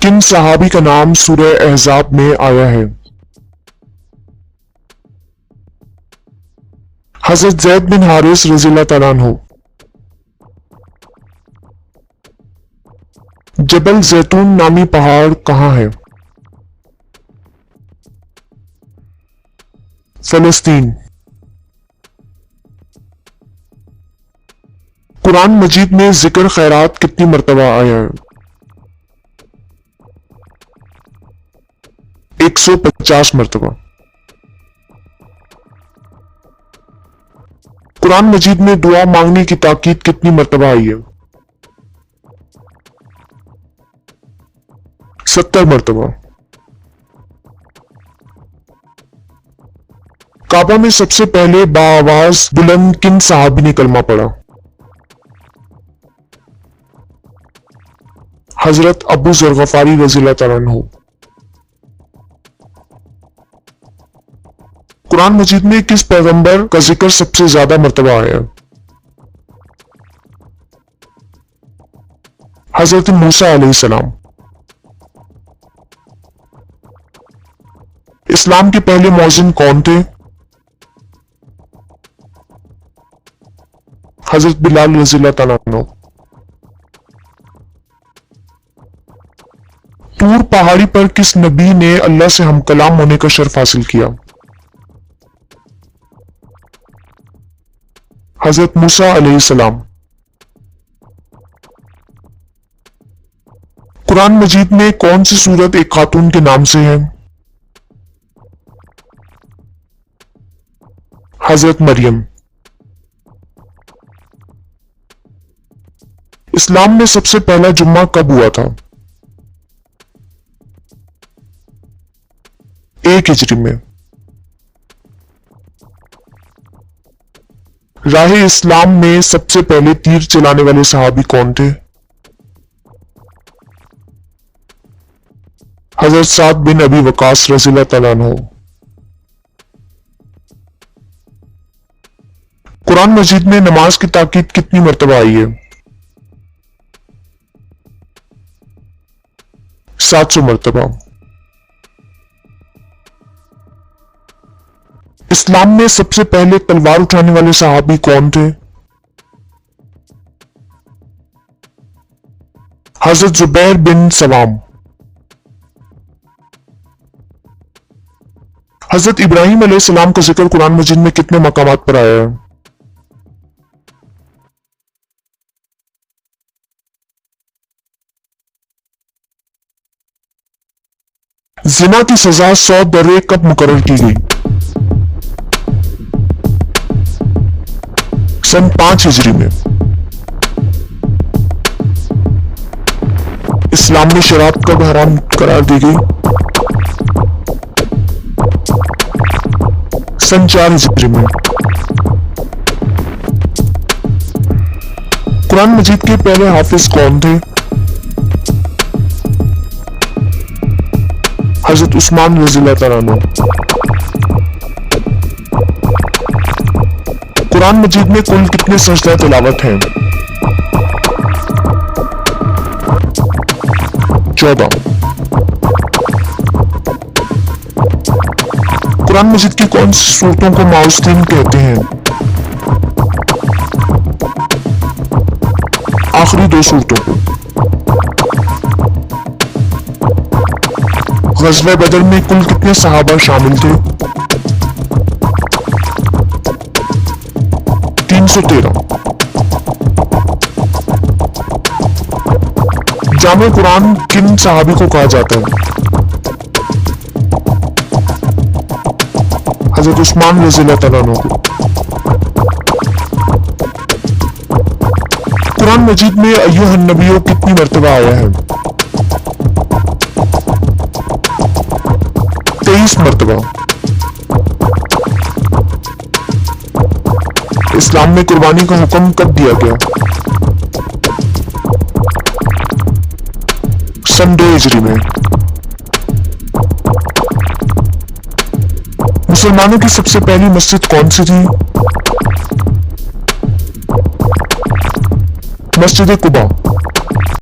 किन सहाबी का नाम सूरह अहज़ाब में आया है? हजरत ज़ैद बिन हारिस रज़ियल्लाहु तआला अन्हु। जबल जैतून नामी पहाड़ कहाँ है? फलस्तीन। कुरान मजीद में जिक्र खैरात कितनी मर्तबा आया है? 150 मर्तबा। कुरान मजीद में दुआ मांगने की ताकीद कितनी मर्तबा आई है? 70 मर्तबा। काबा में सबसे पहले बाआवाज बुलंद किन सहाबी ने कलमा पढ़ा? हजरत अबू ज़र गफारी रज़ियल्लाहु तआला अन्हु। कुरान मजीद में किस पैगंबर का जिक्र सबसे ज्यादा मर्तबा आया? हजरत मूसा अलैहिस्सलाम। इस्लाम के पहले मौज़िन कौन थे? हजरत बिलाल रज़ियल्लाहु तआला अन्हु। तूर पहाड़ी पर किस नबी ने अल्लाह से हम कलाम होने का शर्फ हासिल किया? हजरत मूसा अलैहिस्सलाम। कुरान मजीद में कौन सी सूरत एक खातून के नाम से है? हजरत मरियम। इस्लाम में सबसे पहला जुम्मा कब हुआ था? 1 हिजरी में। राह इस्लाम में सबसे पहले तीर चलाने वाले सहाबी कौन थे? हजरत साद बिन अबी वकास रज़ियल्लाहु तआला अन्हु। कुरान मजीद में नमाज की ताकीद कितनी मर्तबा आई है? 700 मर्तबा। इस्लाम में सबसे पहले तलवार उठाने वाले सहाबी कौन थे? हजरत जुबैर बिन सवाम। हजरत इब्राहिम अलैहिस्सलाम का जिक्र कुरान मजीद में कितने मकामात पर आया है? जिना की सजा 100 दर्रे कब मुकर्रर की गई? सन 5 हिजरी में। इस्लाम में शराब कब हराम करार दी गई? सन 4 हिजरी में। कुरान मजीद के पहले हाफिज कौन थे? हजरत उस्मान रज़ियल्लाहु तआला अन्हु। कुरान मजीद में कुल कितने सजदा तिलावत हैं? 14। कुरान मजीद की कौन सी सूरतों को माउस्तीन कहते हैं? आखिरी 2 सूरतों को। ग़ज़वा बदर में कुल कितने सहाबा शामिल थे? 313। जामे कुरान किन सहाबी को कहा जाता है? हजरत उस्मान रज़ियल्लाहु तआला अन्हु को। कुरान मजीद में अय्युहन नबियों कितनी मर्तबा आया है? 23 मर्तबा। इस्लाम में कुर्बानी का हुक्म कब दिया गया? सन 2 हिजरी में। मुसलमानों की सबसे पहली मस्जिद कौन सी थी? मस्जिद कुबा।